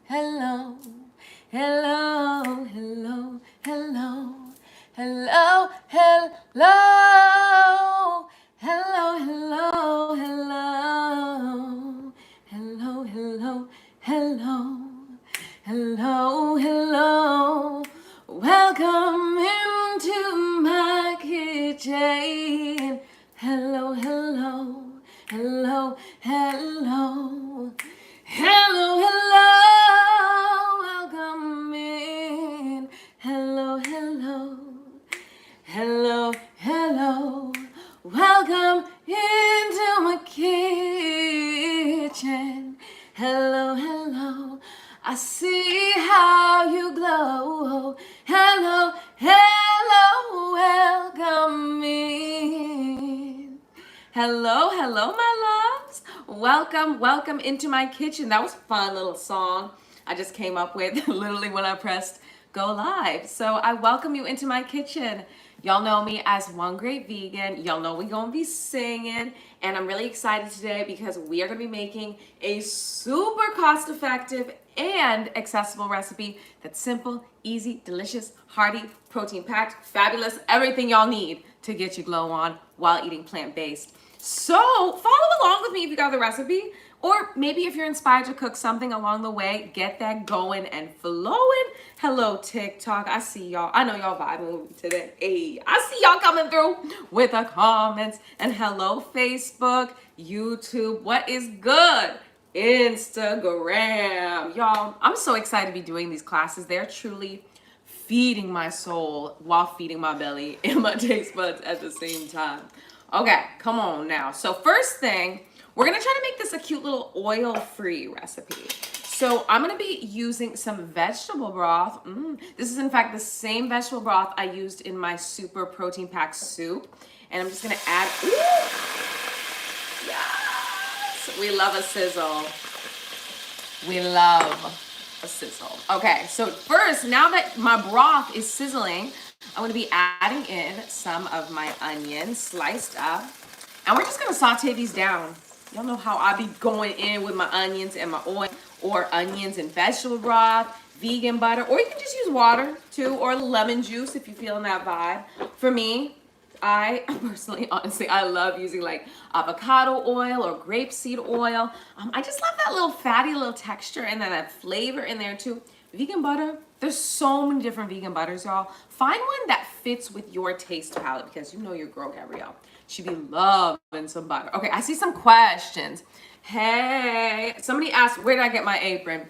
hello, hello, hello, hello, hello, hello, hello, hello, hello, hello, hello, hello, hello, hello. Welcome into my kitchen. Hello, hello, hello, hello, hello, hello. Welcome in. Hello, hello, hello, hello. Welcome into my kitchen. Hello, hello. I see how you glow. Hello, hello, welcome in. Hello, hello, my loves. Welcome into my kitchen. That was a fun little song I just came up with literally when I pressed go live. So I welcome you into my kitchen. Y'all know me as One Great Vegan. Y'all know we gonna be singing, and I'm really excited today because we are gonna be making a super cost-effective and accessible recipe that's simple, easy, delicious, hearty, protein-packed, fabulous, everything y'all need to get you glow on while eating plant-based. So follow along with me if you got the recipe, or maybe if you're inspired to cook something along the way, get that going and flowing. Hello, TikTok. I see y'all. I know y'all vibing with me today. Hey, I see y'all coming through with the comments. And hello, Facebook, YouTube. What is good? Instagram. Y'all, I'm so excited to be doing these classes. They're truly feeding my soul while feeding my belly and my taste buds at the same time. Okay, come on now. So first thing, we're gonna try to make this a cute little oil-free recipe. So I'm gonna be using some vegetable broth. This is in fact the same vegetable broth I used in my super protein-packed soup. And I'm just gonna add, yes, we love a sizzle. We love a sizzle. Okay, so first, now that my broth is sizzling, I'm gonna be adding in some of my onions sliced up. And we're just gonna saute these down. Y'all know how I be going in with my onions and my oil, or onions and vegetable broth, vegan butter, or you can just use water too, or lemon juice if you're feeling that vibe. For me, I personally, honestly, I love using like avocado oil or grapeseed oil. I just love that little fatty little texture and then that flavor in there too. Vegan butter, there's so many different vegan butters, y'all. Find one that fits with your taste palette because you know your girl, Gabrielle. She be loving some butter. Okay, I see some questions. Hey, somebody asked, where did I get my apron?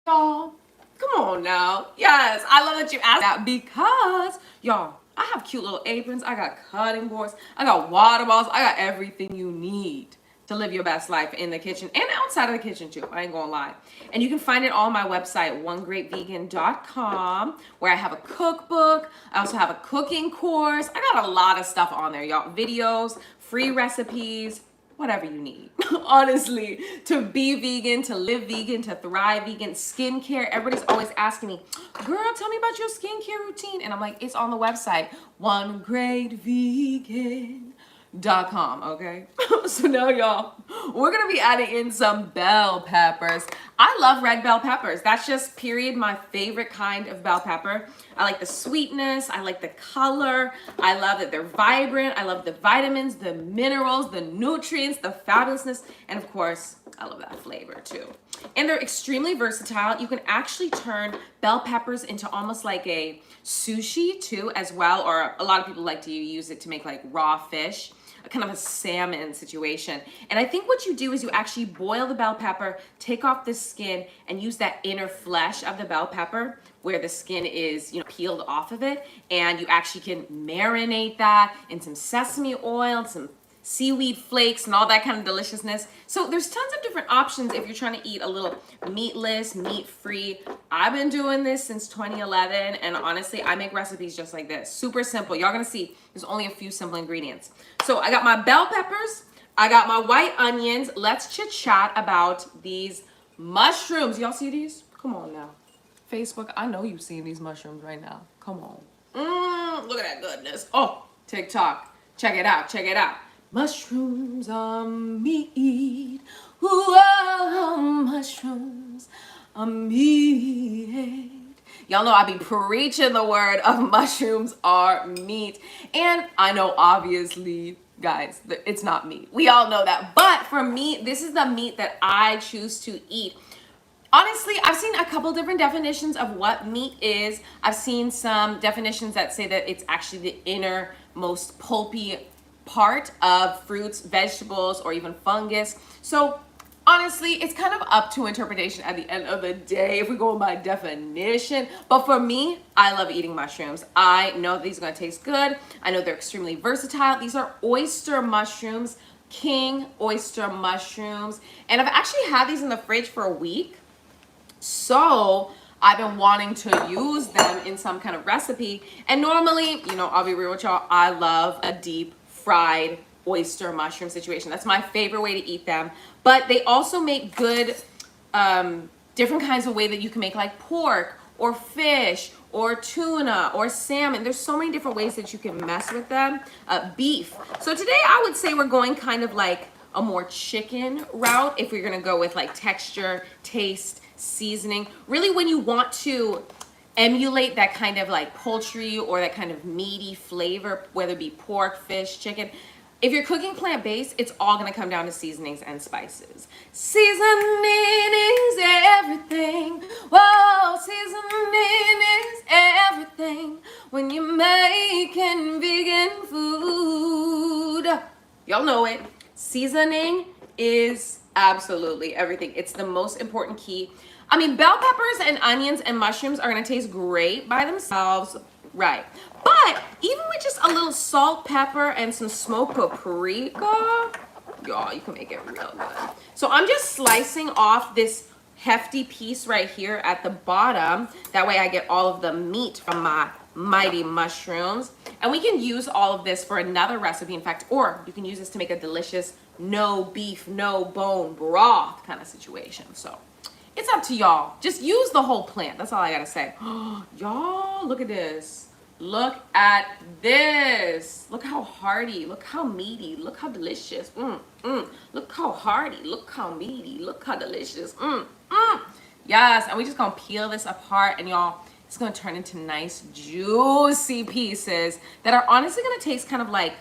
Y'all, come on now. Yes, I love that you asked that because, y'all, I have cute little aprons. I got cutting boards. I got water bottles. I got everything you need to live your best life in the kitchen and outside of the kitchen too. I ain't gonna lie. And you can find it all on my website, onegreatvegan.com, where I have a cookbook. I also have a cooking course. I got a lot of stuff on there, y'all. Videos, free recipes, whatever you need. Honestly, to be vegan, to live vegan, to thrive vegan, skincare. Everybody's always asking me, girl, tell me about your skincare routine. And I'm like, it's on the website, onegreatvegan.com, okay? So now, y'all, we're gonna be adding in some bell peppers. I love red bell peppers. That's just period my favorite kind of bell pepper. I like the sweetness, I like the color, I love that they're vibrant, I love the vitamins, the minerals, the nutrients, the fabulousness, and of course, I love that flavor too. And they're extremely versatile. You can actually turn bell peppers into almost like a sushi too as well, or a lot of people like to use it to make like raw fish, kind of a salmon situation. And I think what you do is you actually boil the bell pepper, take off the skin, and use that inner flesh of the bell pepper where the skin is, peeled off of it. And you actually can marinate that in some sesame oil, some seaweed flakes, and all that kind of deliciousness. So there's tons of different options if you're trying to eat a little meatless, meat-free. I've been doing this since 2011, and honestly, I make recipes just like this. Super simple. Y'all gonna see there's only a few simple ingredients. So I got my bell peppers, I got my white onions. Let's chit-chat about these mushrooms. Y'all see these? Come on now. Facebook, I know you've seen these mushrooms right now. Come on. Look at that goodness. Oh, TikTok. Check it out. Check it out. Mushrooms are meat. Whoa, mushrooms a meat. Y'all know I be preaching the word of mushrooms are meat. And I know obviously, guys, it's not meat. We all know that. But for me, this is the meat that I choose to eat. Honestly, I've seen a couple different definitions of what meat is. I've seen some definitions that say that it's actually the innermost pulpy part of fruits, vegetables, or even fungus. So honestly, it's kind of up to interpretation at the end of the day if we go by definition. But for me, I love eating mushrooms. I know these are going to taste good. I know they're extremely versatile. These are oyster mushrooms, king oyster mushrooms. And I've actually had these in the fridge for a week. So I've been wanting to use them in some kind of recipe. And normally, you know, I'll be real with y'all, I love a deep fried oyster mushroom situation. That's my favorite way to eat them. But they also make good different kinds of way that you can make like pork or fish or tuna or salmon. There's so many different ways that you can mess with them. Beef. So today I would say we're going kind of like a more chicken route if we're gonna go with like texture, taste, seasoning. Really when you want to emulate that kind of like poultry or that kind of meaty flavor, whether it be pork, fish, chicken. If you're cooking plant-based, it's all gonna come down to seasonings and spices. Seasoning is everything. Whoa, seasoning is everything when you're making vegan food. Y'all know it. Seasoning is absolutely everything. It's the most important key. I mean, bell peppers and onions and mushrooms are gonna taste great by themselves, right? But even with just a little salt, pepper, and some smoked paprika, y'all, you can make it real good. So I'm just slicing off this hefty piece right here at the bottom. That way I get all of the meat from my mighty mushrooms. And we can use all of this for another recipe, in fact, or you can use this to make a delicious no beef, no bone broth kind of situation. So it's up to y'all. Just use the whole plant. That's all I gotta say. Y'all, look at this. Look at this. Look how hearty. Look how meaty. Look how delicious. Look how hearty. Look how meaty. Look how delicious. Yes, and we just gonna peel this apart, and y'all, it's gonna turn into nice juicy pieces that are honestly gonna taste kind of like,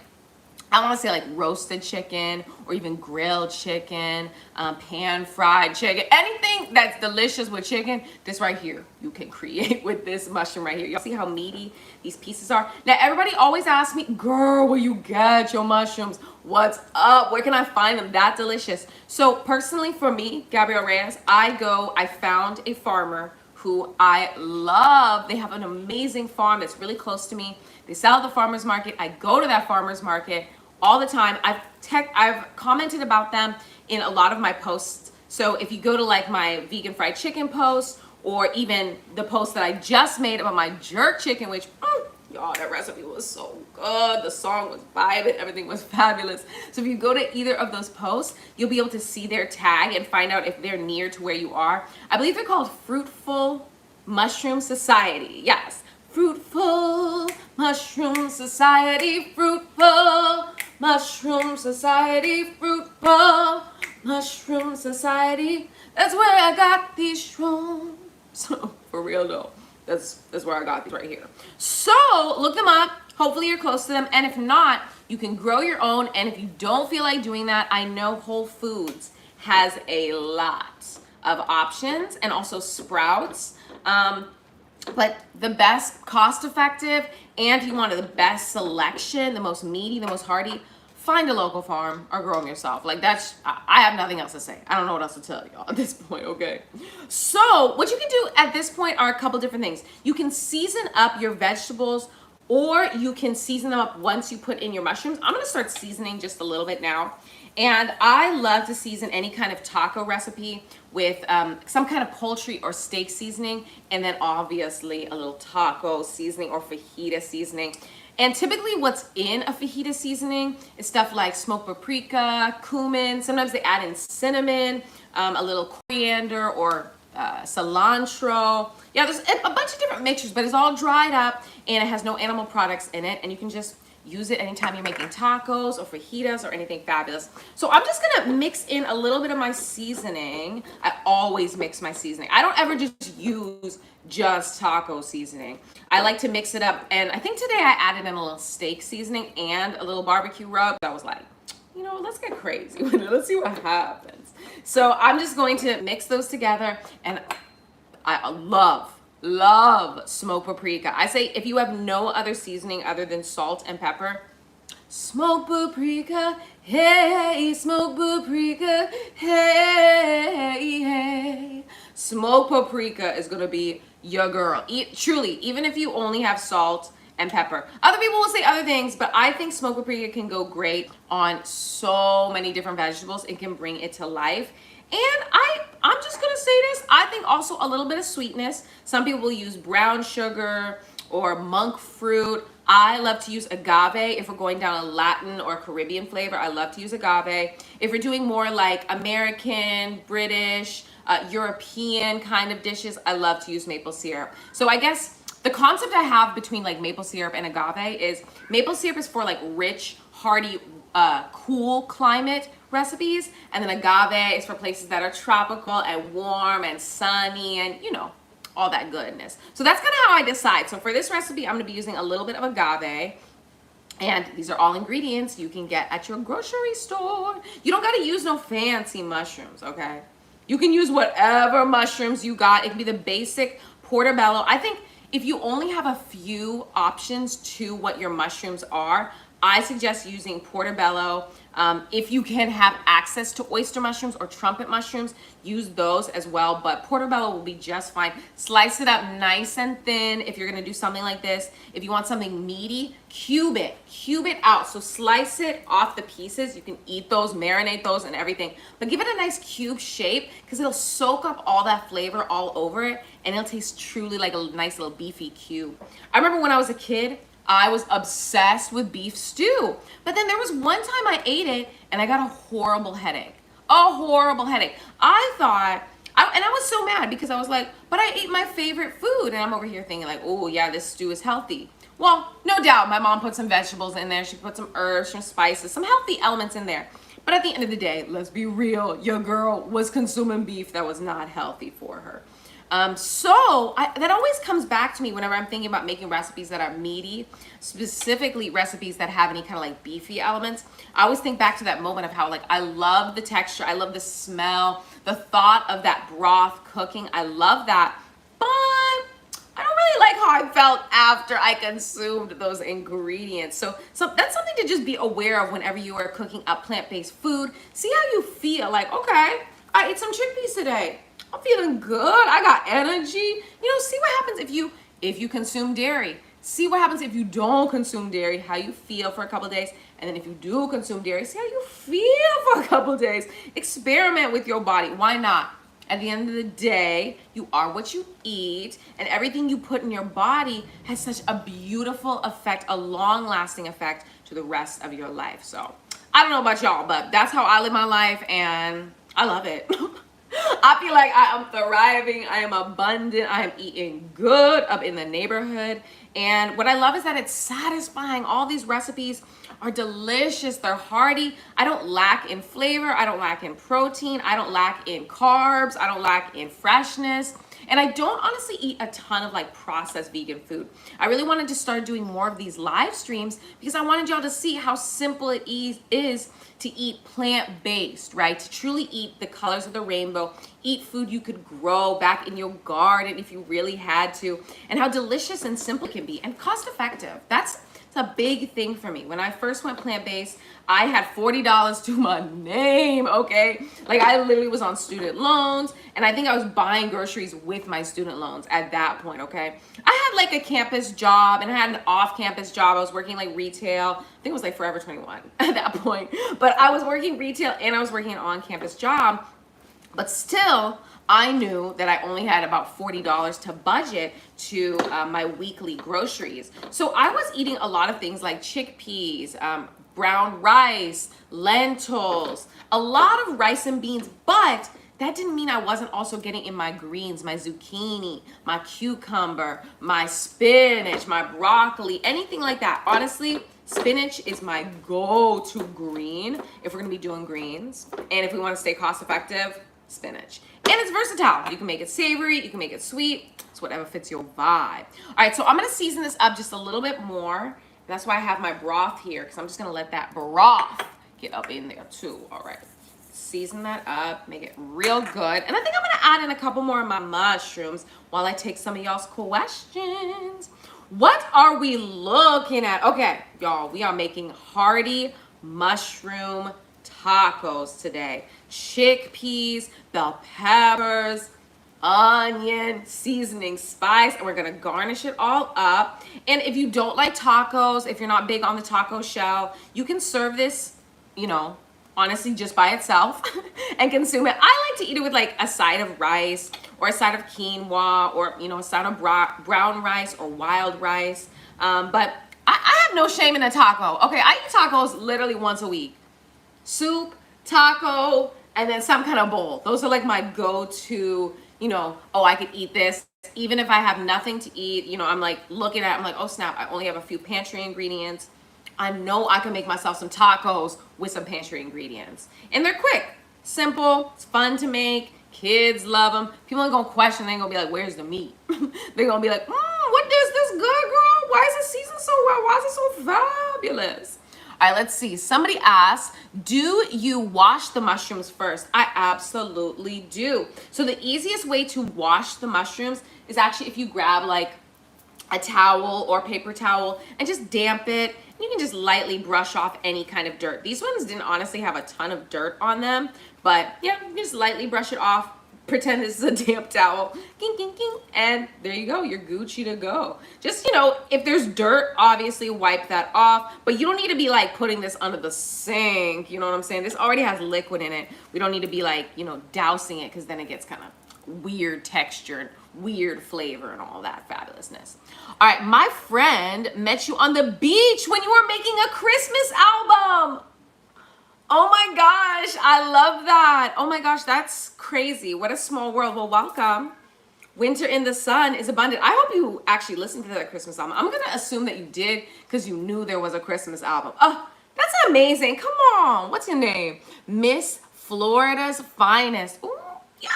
I want to say like roasted chicken or even grilled chicken, pan fried chicken, anything that's delicious with chicken. This right here, you can create with this mushroom right here. Y'all see how meaty these pieces are? Now, everybody always asks me, girl, where you get your mushrooms? What's up? Where can I find them that delicious? So personally for me, Gabrielle Reyes, I found a farmer who I love. They have an amazing farm that's really close to me. They sell at the farmer's market. I go to that farmer's market all the time. I've commented about them in a lot of my posts. So if you go to like my vegan fried chicken post, or even the post that I just made about my jerk chicken, which, y'all, that recipe was so good. The song was vibing, everything was fabulous. So if you go to either of those posts, you'll be able to see their tag and find out if they're near to where you are. I believe they're called Fruitful Mushroom Society. Yes, Fruitful Mushroom Society, Fruitful Mushroom Society, Fruitful Mushroom Society. That's where I got these shrooms. So for real though, that's where I got these right here. So look them up. Hopefully you're close to them, and if not, you can grow your own. And if you don't feel like doing that, I know Whole Foods has a lot of options, and also Sprouts. But the best cost effective, and if you wanted the best selection, the most meaty, the most hearty, find a local farm or grow them yourself. Like that's, I have nothing else to say. I don't know what else to tell y'all at this point, okay? So what you can do at this point are a couple different things. You can season up your vegetables, or you can season them up once you put in your mushrooms. I'm gonna start seasoning just a little bit now. And I love to season any kind of taco recipe with some kind of poultry or steak seasoning, and then obviously a little taco seasoning or fajita seasoning. And typically what's in a fajita seasoning is stuff like smoked paprika, cumin. Sometimes they add in cinnamon, a little coriander or cilantro. Yeah, there's a bunch of different mixtures, but it's all dried up and it has no animal products in it, and you can just use it anytime you're making tacos or fajitas or anything fabulous. So I'm just gonna mix in a little bit of my seasoning. I always mix my seasoning. I don't ever just use just taco seasoning. I like to mix it up, and I think today I added in a little steak seasoning and a little barbecue rub. I was like, you know, let's get crazy with it. Let's see what happens. So I'm just going to mix those together, and I love smoked paprika. I say if you have no other seasoning other than salt and pepper, smoked paprika, hey, smoked paprika, hey, hey. Smoked paprika is gonna be your girl. Truly, even if you only have salt and pepper. Other people will say other things, but I think smoked paprika can go great on so many different vegetables. It can bring it to life. And I'm just gonna say this, I think also a little bit of sweetness. Some people will use brown sugar or monk fruit. I love to use agave. If we're going down a Latin or Caribbean flavor, I love to use agave. If we're doing more like American, British, European kind of dishes, I love to use maple syrup. So I guess the concept I have between like maple syrup and agave is maple syrup is for like rich, hearty, cool climate recipes, and then agave is for places that are tropical and warm and sunny and, you know, all that goodness. So that's kind of how I decide. So for this recipe, I'm going to be using a little bit of agave, and these are all ingredients you can get at your grocery store. You don't got to use no fancy mushrooms, okay? You can use whatever mushrooms you got. It can be the basic portobello. I think if you only have a few options to what your mushrooms are, I suggest using portobello. If you can have access to oyster mushrooms or trumpet mushrooms, use those as well, but portobello will be just fine. Slice it up nice and thin if you're gonna do something like this. If you want something meaty, cube it out. So slice it off the pieces. You can eat those, marinate those and everything, but give it a nice cube shape because it'll soak up all that flavor all over it, and it'll taste truly like a nice little beefy cube. I remember when I was a kid, I was obsessed with beef stew. But then there was one time I ate it and I got a horrible headache. A horrible headache. I was so mad because I was like, but I ate my favorite food. And I'm over here thinking like, oh yeah, this stew is healthy. Well, no doubt my mom put some vegetables in there. She put some herbs, some spices, some healthy elements in there. But at the end of the day, let's be real, your girl was consuming beef that was not healthy for her. That always comes back to me whenever I'm thinking about making recipes that are meaty, specifically recipes that have any kind of like beefy elements. I always think back to that moment of how like I love the texture, I love the smell, the thought of that broth cooking. I love that, but I don't really like how I felt after I consumed those ingredients. So that's something to just be aware of whenever you are cooking up plant-based food. See how you feel. Like, okay, I ate some chickpeas today. I'm feeling good. I got energy. You know, see what happens if you consume dairy. See what happens if you don't consume dairy, how you feel for a couple of days. And then if you do consume dairy, see how you feel for a couple of days. Experiment with your body. Why not? At the end of the day, you are what you eat, and everything you put in your body has such a beautiful effect, a long-lasting effect to the rest of your life. So I don't know about y'all, but that's how I live my life, and I love it. I feel like I am thriving, I am abundant, I am eating good up in the neighborhood. And what I love is that it's satisfying. All these recipes are delicious, they're hearty. I don't lack in flavor, I don't lack in protein, I don't lack in carbs, I don't lack in freshness. And I don't honestly eat a ton of like processed vegan food. I really wanted to start doing more of these live streams because I wanted y'all to see how simple it is to eat plant-based, right? To truly eat the colors of the rainbow, eat food you could grow back in your garden if you really had to, and how delicious and simple it can be, and cost-effective. That's a big thing for me. When I first went plant-based, I had $40 to my name, okay? Like I literally was on student loans, and I think I was buying groceries with my student loans at that point, okay? I had like a campus job, and I had an off-campus job. I was working like retail. I think it was like Forever 21 at that point. But I was working retail and I was working an on-campus job. But still, I knew that I only had about $40 to budget to my weekly groceries. So I was eating a lot of things like chickpeas, brown rice, lentils, a lot of rice and beans, but that didn't mean I wasn't also getting in my greens, my zucchini, my cucumber, my spinach, my broccoli, anything like that. Honestly, Spinach is my go-to green if we're gonna be doing greens. And if we wanna stay cost effective, spinach. And it's versatile. You can make it savory, you can make it sweet. It's whatever fits your vibe. All right, so I'm gonna season this up just a little bit more. That's why I have my broth here, because I'm just gonna let that broth get up in there too. All right, season that up, make it real good. And I think I'm gonna add in a couple more of my mushrooms while I take some of y'all's questions. What are we looking at? Okay, y'all, we are making hearty mushroom tacos today. Chickpeas, bell peppers, onion, seasoning, spice, and we're gonna garnish it all up. And if you don't like tacos, if you're not big on the taco shell, you can serve this, you know, honestly just by itself and consume it. I like to eat it with like a side of rice or a side of quinoa or, you know, a side of brown rice or wild rice. But I have no shame in a taco. Okay, I eat tacos literally once a week. Soup, taco, and then some kind of bowl. Those are like my go-to, you know, oh, I could eat this. Even if I have nothing to eat, you know, I'm like looking at it, I'm like, oh snap, I only have a few pantry ingredients. I know I can make myself some tacos with some pantry ingredients. And they're quick, simple, it's fun to make. Kids love them. People ain't gonna question, they ain't gonna be like, where's the meat? They're gonna be like, what is this good, girl? Why is it seasoned so well? Why is it so fabulous? All right, let's see. Somebody asked, do you wash the mushrooms first? I absolutely do. So the easiest way to wash the mushrooms is actually if you grab like a towel or paper towel and just damp it. You can just lightly brush off any kind of dirt. These ones didn't honestly have a ton of dirt on them, but yeah, you can just lightly brush it off. Pretend this is a damp towel, king, king, king, and there you go, you're Gucci to go. Just, you know, if there's dirt, obviously wipe that off, but you don't need to be like putting this under the sink, you know what I'm saying? This already has liquid in it. We don't need to be like, you know, dousing it, because then it gets kind of weird texture and weird flavor and all that fabulousness. All right, my friend met you on the beach when you were making a Christmas album. Oh my gosh, I love that. Oh my gosh, that's crazy. What a small world. Well, welcome. Winter in the Sun is abundant. I hope you actually listened to that Christmas album. I'm gonna assume that you did because you knew there was a Christmas album. Oh, that's amazing. Come on, what's your name? Miss Florida's Finest. Ooh, yes,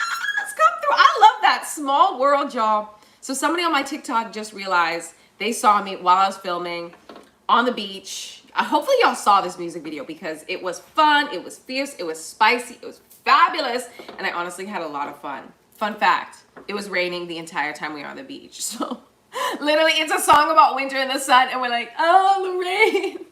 come through. I love that small world, y'all. So somebody on my TikTok just realized they saw me while I was filming on the beach. Hopefully y'all saw this music video because it was fun, it was fierce, it was spicy, it was fabulous, and I honestly had a lot of fun. Fun fact, it was raining the entire time we were on the beach. So literally it's a song about winter in the sun and we're like, oh, the rain.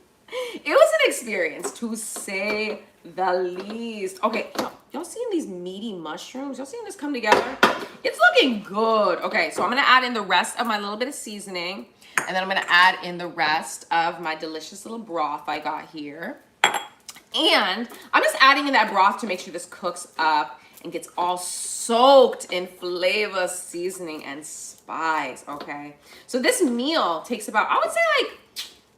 It was an experience to say the least. Okay, y'all seeing these meaty mushrooms? Y'all seeing this come together? It's looking good. Okay, so I'm gonna add in the rest of my little bit of seasoning. And then I'm gonna add in the rest of my delicious little broth I got here. And I'm just adding in that broth to make sure this cooks up and gets all soaked in flavor, seasoning, and spice, okay? So this meal takes about, I would say like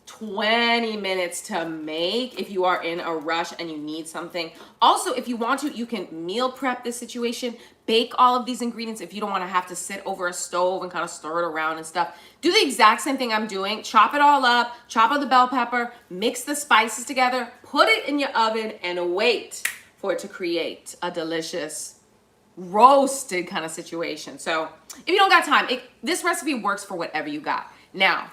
20 minutes to make if you are in a rush and you need something. Also, if you want to, you can meal prep this situation, bake all of these ingredients if you don't want to have to sit over a stove and kind of stir it around and stuff. Do the exact same thing I'm doing. Chop it all up, chop up the bell pepper, mix the spices together, put it in your oven, and wait for it to create a delicious roasted kind of situation. So if you don't got time, this recipe works for whatever you got. Now,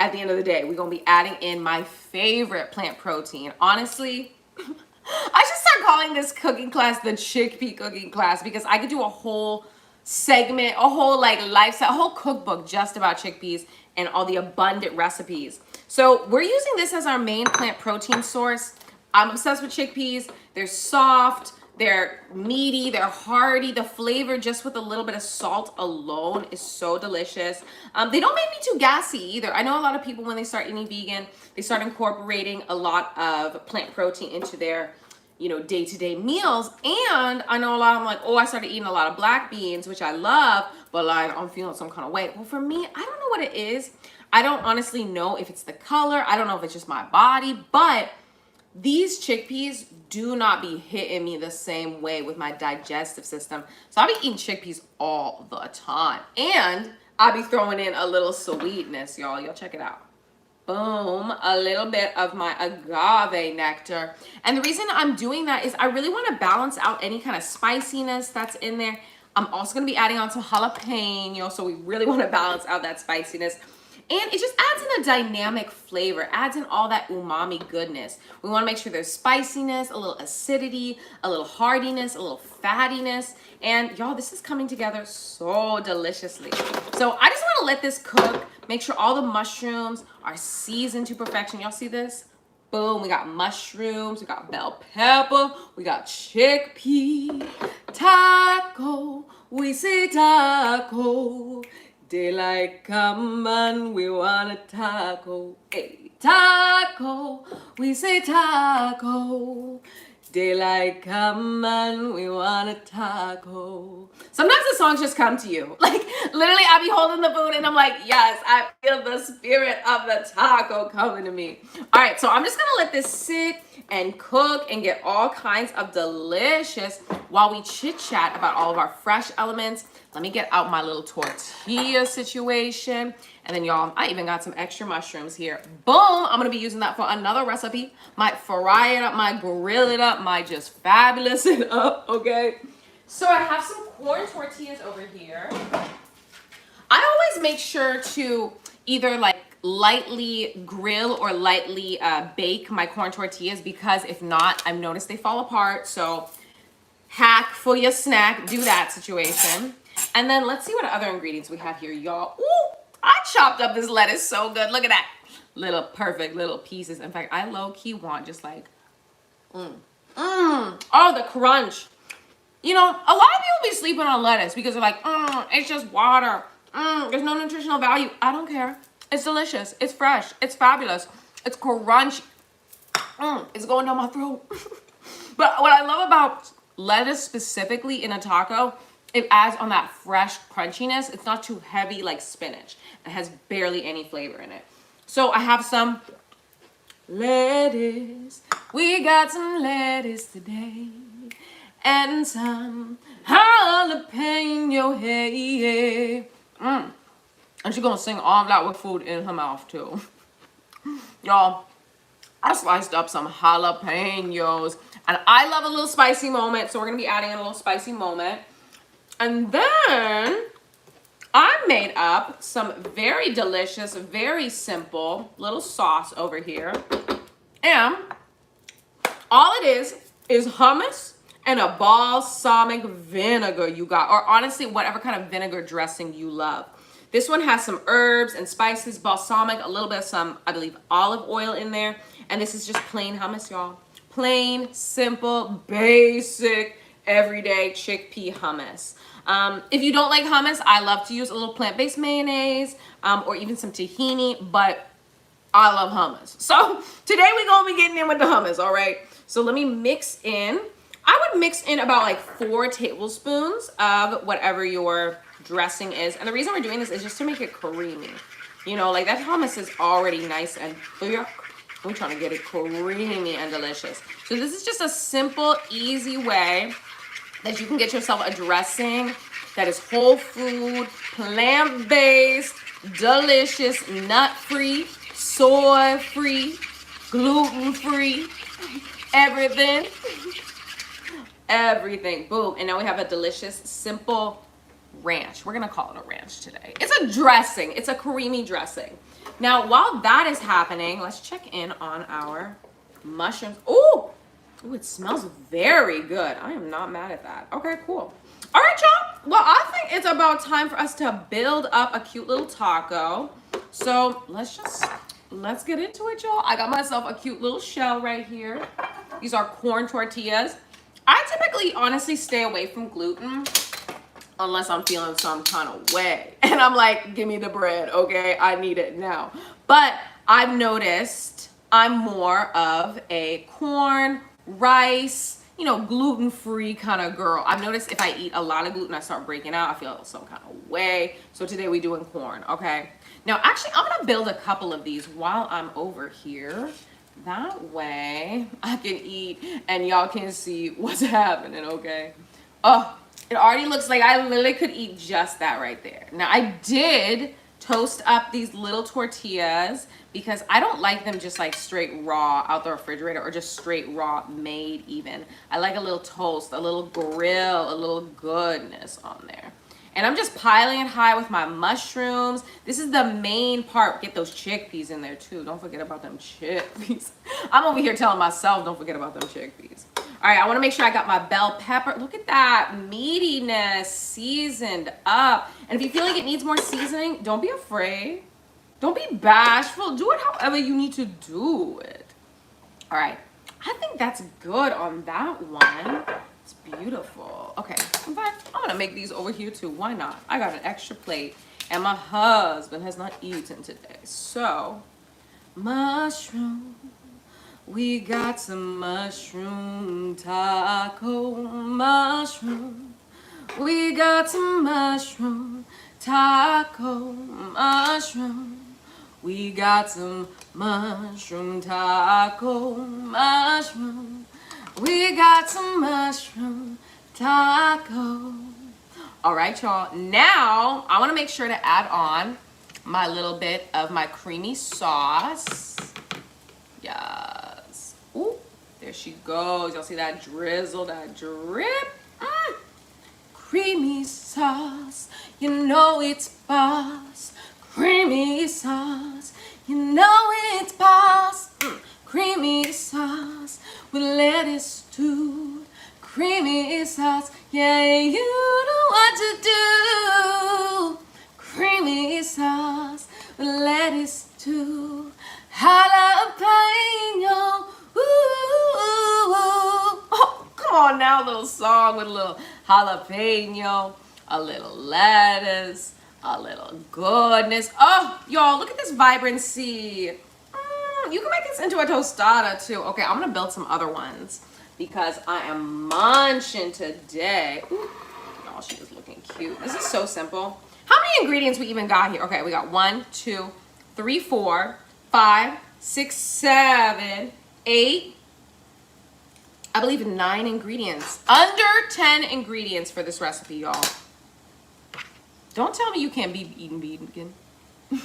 at the end of the day, we're gonna be adding in my favorite plant protein. Honestly, I should start calling this cooking class the chickpea cooking class because I could do a whole segment, a whole like lifestyle, a whole cookbook just about chickpeas and all the abundant recipes. So we're using this as our main plant protein source. I'm obsessed with chickpeas. They're soft, they're meaty, they're hearty. The flavor just with a little bit of salt alone is so delicious. They don't make me too gassy either. I know a lot of people when they start eating vegan, they start incorporating a lot of plant protein into their, you know, day-to-day meals. And I know a lot of them like, oh, I started eating a lot of black beans, which I love, but like I'm feeling some kind of way. Well, for me, I don't know what it is. I don't honestly know if it's the color. I don't know if it's just my body, but these chickpeas do not be hitting me the same way with my digestive system. So I'll be eating chickpeas all the time. And I'll be throwing in a little sweetness, y'all. Y'all check it out. Boom, a little bit of my agave nectar. And the reason I'm doing that is I really want to balance out any kind of spiciness that's in there. I'm also going to be adding on some jalapeno, so we really want to balance out that spiciness. And it just adds in a dynamic flavor, adds in all that umami goodness. We want to make sure there's spiciness, a little acidity, a little hardiness, a little fattiness. And y'all, this is coming together so deliciously. So I just want to let this cook, make sure all the mushrooms are seasoned to perfection. Y'all see this? Boom, we got mushrooms, we got bell pepper, we got chickpea, taco, we say taco. Daylight come and we want a taco. Hey, taco, we say taco. Daylight come and we want a taco. Sometimes the songs just come to you. Like, literally, I be holding the food and I'm like, yes, I feel the spirit of the taco coming to me. All right, so I'm just gonna let this sit and cook and get all kinds of delicious while we chit chat about all of our fresh elements. Let me get out my little tortilla situation. And then y'all, I even got some extra mushrooms here. Boom, I'm gonna be using that for another recipe. Might fry it up, might grill it up, might just fabulous it up, okay? So I have some corn tortillas over here. I always make sure to either like lightly grill or lightly bake my corn tortillas, because if not, I've noticed they fall apart. So hack for your snack, do that situation. And then let's see what other ingredients we have here, y'all. Ooh, I chopped up this lettuce so good. Look at that. Little perfect little pieces. In fact, I low-key want just like, oh, the crunch. You know, a lot of people be sleeping on lettuce because they're like, it's just water. There's no nutritional value. I don't care. It's delicious. It's fresh. It's fabulous. It's crunchy. It's going down my throat. But what I love about lettuce specifically in a taco, it adds on that fresh crunchiness. It's not too heavy like spinach. It has barely any flavor in it. So I have some lettuce. We got some lettuce today. And some jalapeno, hey. And she's gonna sing all that with food in her mouth too. Y'all, I sliced up some jalapenos. And I love a little spicy moment, so we're gonna be adding in a little spicy moment. And then I made up some very delicious, very simple little sauce over here. And all it is hummus and a balsamic vinegar you got, or honestly, whatever kind of vinegar dressing you love. This one has some herbs and spices, balsamic, a little bit of some, I believe, olive oil in there. And this is just plain hummus, y'all. Plain, simple, basic, everyday chickpea hummus. If you don't like hummus, I love to use a little plant-based mayonnaise or even some tahini, but I love hummus. So today we're gonna be getting in with the hummus, all right? So let me mix in. I would mix in about like 4 tablespoons of whatever your dressing is. And the reason we're doing this is just to make it creamy. You know, like that hummus is already nice and thick. We're trying to get it creamy and delicious. So this is just a simple, easy way that you can get yourself a dressing that is whole food, plant-based, delicious, nut-free, soy-free, gluten-free, everything. Everything. Boom. And now we have a delicious, simple ranch. We're going to call it a ranch today. It's a dressing. It's a creamy dressing. Now, while that is happening, let's check in on our mushrooms. Ooh, it smells very good. I am not mad at that. Okay, cool. All right, y'all. Well, I think it's about time for us to build up a cute little taco. So let's get into it, y'all. I got myself a cute little shell right here. These are corn tortillas. I typically, honestly, stay away from gluten unless I'm feeling some kind of way. And I'm like, give me the bread, okay? I need it now. But I've noticed I'm more of a corn, rice, you know, gluten-free kind of girl. I've noticed if I eat a lot of gluten, I start breaking out. I feel some kind of way. So today we're doing corn, okay? Now, actually, I'm gonna build a couple of these while I'm over here. That way I can eat and y'all can see what's happening, okay? Oh, it already looks like I literally could eat just that right there. Now, I did toast up these little tortillas because I don't like them just like straight raw out the refrigerator or just straight raw made even. I like a little toast, a little grill, a little goodness on there. And I'm just piling it high with my mushrooms. This is the main part. Get those chickpeas in there too. Don't forget about them chickpeas. I'm over here telling myself, don't forget about them chickpeas. All right, I want to make sure I got my bell pepper. Look at that meatiness seasoned up. And if you feel like it needs more seasoning, don't be afraid. Don't be bashful. Do it however you need to do it. All right, I think that's good on that one. It's beautiful. Okay, in fact, I'm gonna make these over here too. Why not? I got an extra plate and my husband has not eaten today. So, mushroom. We got some mushroom taco, mushroom. We got some mushroom taco, mushroom. We got some mushroom taco, mushroom. We got some mushroom taco. All right, y'all. Now, I want to make sure to add on my little bit of my creamy sauce. Yes. Ooh, there she goes. Y'all see that drizzle, that drip? Creamy sauce, you know it's boss. Creamy sauce, you know it's boss. Creamy sauce with lettuce too. Creamy sauce, yeah, you know what to do. Creamy sauce with lettuce too. Jalapeño, ooh. Oh, come on now, little song with a little jalapeno, a little lettuce, a little goodness. Oh, y'all, look at this vibrancy. You can make this into a tostada too. Okay, I'm gonna build some other ones because I am munching today. Ooh, y'all, she is looking cute. This is so simple. How many ingredients we even got here? Okay, we got 1, 2, 3, 4, 5, 6, 7, 8, I believe 9 ingredients. Under 10 ingredients for this recipe, y'all. Don't tell me you can't be eating vegan. Don't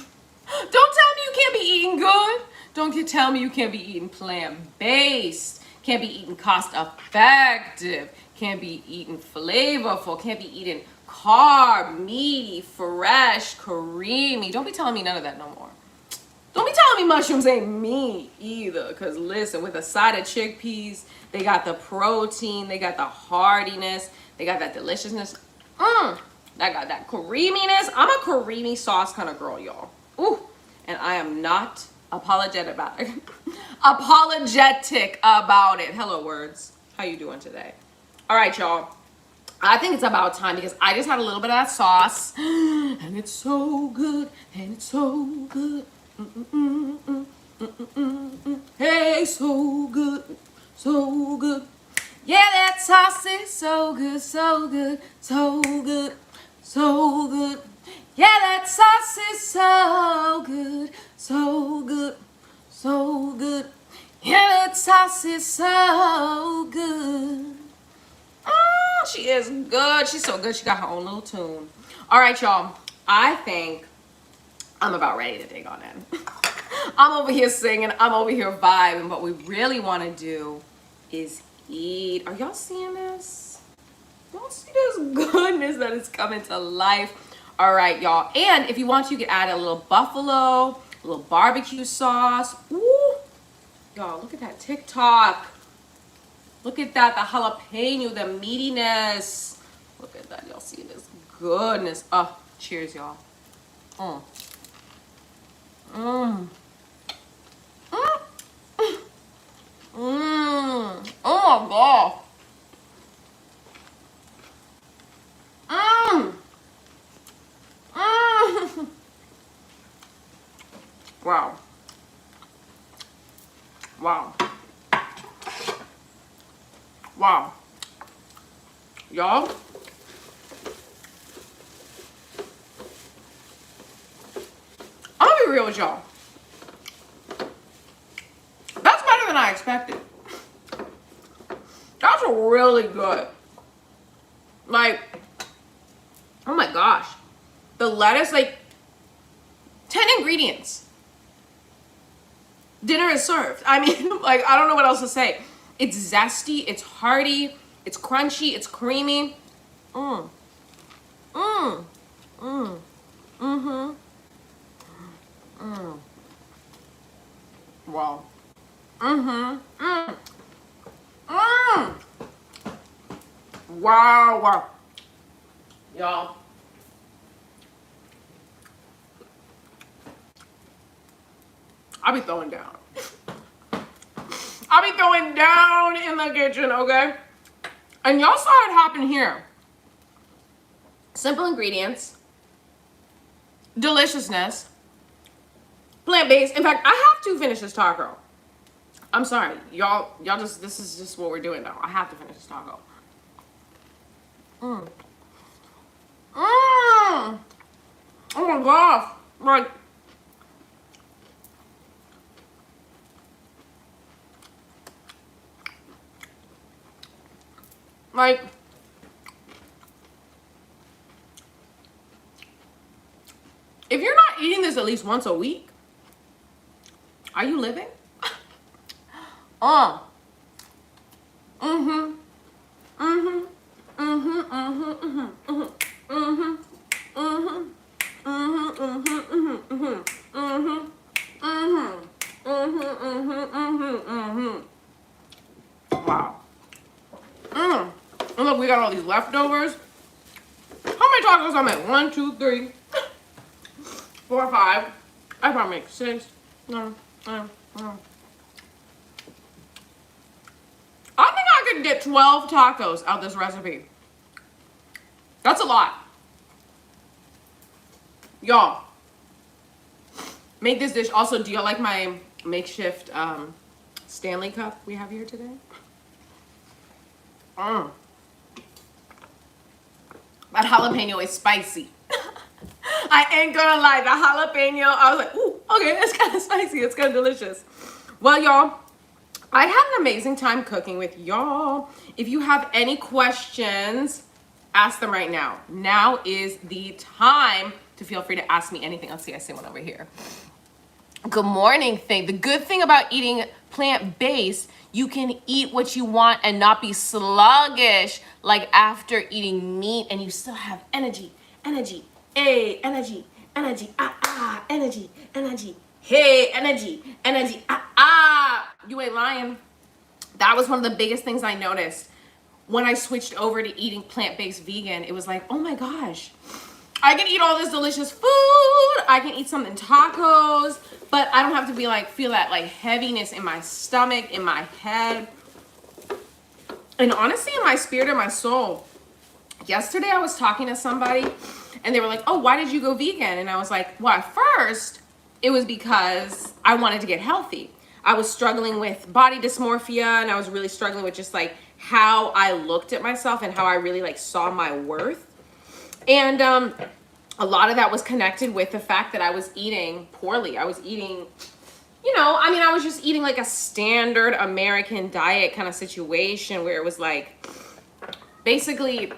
tell me you can't be eating good. Don't tell me you can't be eating plant-based. Can't be eating cost-effective. Can't be eating flavorful. Can't be eating carb, meaty, fresh, creamy. Don't be telling me none of that no more. Don't be telling me mushrooms ain't meat either. Because listen, with a side of chickpeas, they got the protein, they got the hardiness, they got that deliciousness. They got that creaminess. I'm a creamy sauce kind of girl, y'all. Ooh, and I am not apologetic about it. Apologetic about it. Hello, words. How you doing today? All right, y'all. I think it's about time because I just had a little bit of that sauce. And it's so good. And it's so good. Hey, so good. So good. Yeah, that sauce is so good. So good. So good. So good. Yeah, that sauce is so good. So good. So good. Yeah, that sauce is so good. Oh, she is good. She's so good. She got her own little tune. All right, y'all. I think I'm about ready to dig on in. I'm over here singing. I'm over here vibing. What we really want to do is eat. Are y'all seeing this? Y'all see this goodness that is coming to life? All right, y'all. And if you want, you can add a little buffalo, a little barbecue sauce. Ooh. Y'all, look at that TikTok. Look at that, the jalapeno, the meatiness. Look at that, y'all see this goodness. Oh, cheers, y'all. Oh my God. Wow. Wow. Wow. Y'all. I'm gonna be real with y'all. That's better than I expected. That's really good. Like, oh my gosh. The lettuce, like, 10 ingredients. Dinner is served. I mean, like, I don't know what else to say. It's zesty, it's hearty, it's crunchy, it's creamy. Mmm. Mmm. Mmm. Mm-hmm. Mmm. Wow. Mm-hmm. Mmm. Mmm. Wow. Wow. Y'all. I'll be throwing down. I'll be throwing down in the kitchen, okay? And y'all saw it happen here. Simple ingredients, deliciousness, plant-based. In fact, I have to finish this taco. I'm sorry, y'all just, this is just what we're doing now. I have to finish this taco. Mmm. Mmm. Oh my gosh. Like, if you're not eating this at least once a week, are you living? Mm-hmm. Mm-hmm. Mm-hmm. Mm-hmm. Mm-hmm. Mm-hmm. Mm-hmm. Mm-hmm. Mm-hmm. Mm-hmm. Mm-hmm. Wow. And look, we got all these leftovers. How many tacos I make? 1, 2, 3, 4, 5. I probably make 6. No. I think I could get 12 tacos out of this recipe. That's a lot. Y'all, make this dish. Also, do y'all like my makeshift Stanley cup we have here today? That jalapeno is spicy. I ain't gonna lie, the jalapeno, I was like, ooh, okay, it's kind of spicy, it's kind of delicious. Well, y'all, I had an amazing time cooking with y'all. If you have any questions, ask them right now. Now is the time to feel free to ask me anything. Let's see, I see one over here. Good morning thing. The good thing about eating plant-based, you can eat what you want and not be sluggish like after eating meat, and you still have energy, hey, energy, energy, hey, energy, you ain't lying. That was one of the biggest things I noticed when I switched over to eating plant-based vegan. It was like, oh my gosh, I can eat all this delicious food. I can eat something tacos, but I don't have to be like, feel that like heaviness in my stomach, in my head, and honestly in my spirit and my soul. Yesterday I was talking to somebody and they were like, oh, why did you go vegan? And I was like, well, at first it was because I wanted to get healthy. I was struggling with body dysmorphia, and I was really struggling with just like how I looked at myself and how I really like saw my worth. And a lot of that was connected with the fact that I was eating poorly. I was eating, you know, I mean, I was just eating like a standard American diet kind of situation where it was like, basically,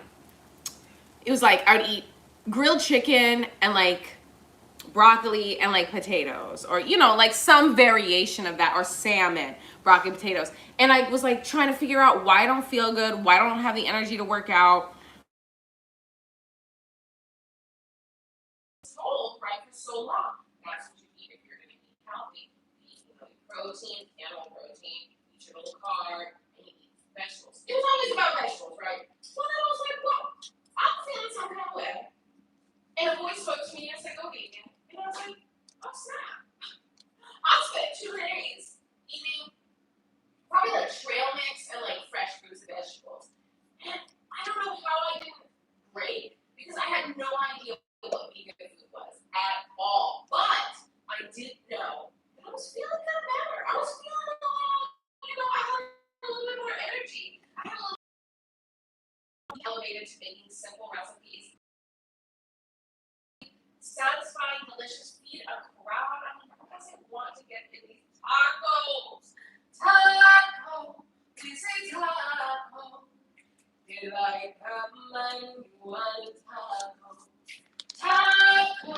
it was like I would eat grilled chicken and like broccoli and like potatoes, or, you know, like some variation of that, or salmon, broccoli, potatoes. And I was like trying to figure out why I don't feel good, why I don't have the energy to work out. Told, right, for so long, that's what you eat if you're going to eat healthy. You eat, you know, protein, animal protein, you eat your little carb, and you eat vegetables. It was always about vegetables, right? So then I was like, well, I'm feeling some kind of way. And a voice spoke to me and said, go vegan. And I was like, oh snap. I spent 2 days eating probably like trail mix and like fresh fruits and vegetables. And I don't know how I didn't break, because I had no idea what vegan food was at all. But I did know that I was feeling kind of better. I was feeling a little, you know, I had a little bit more energy. I had a little elevated to making simple recipes. Satisfying, delicious, feed a crowd. I mean, who doesn't want to get in these tacos? Taco, we say taco. Did I have my one taco? Taco,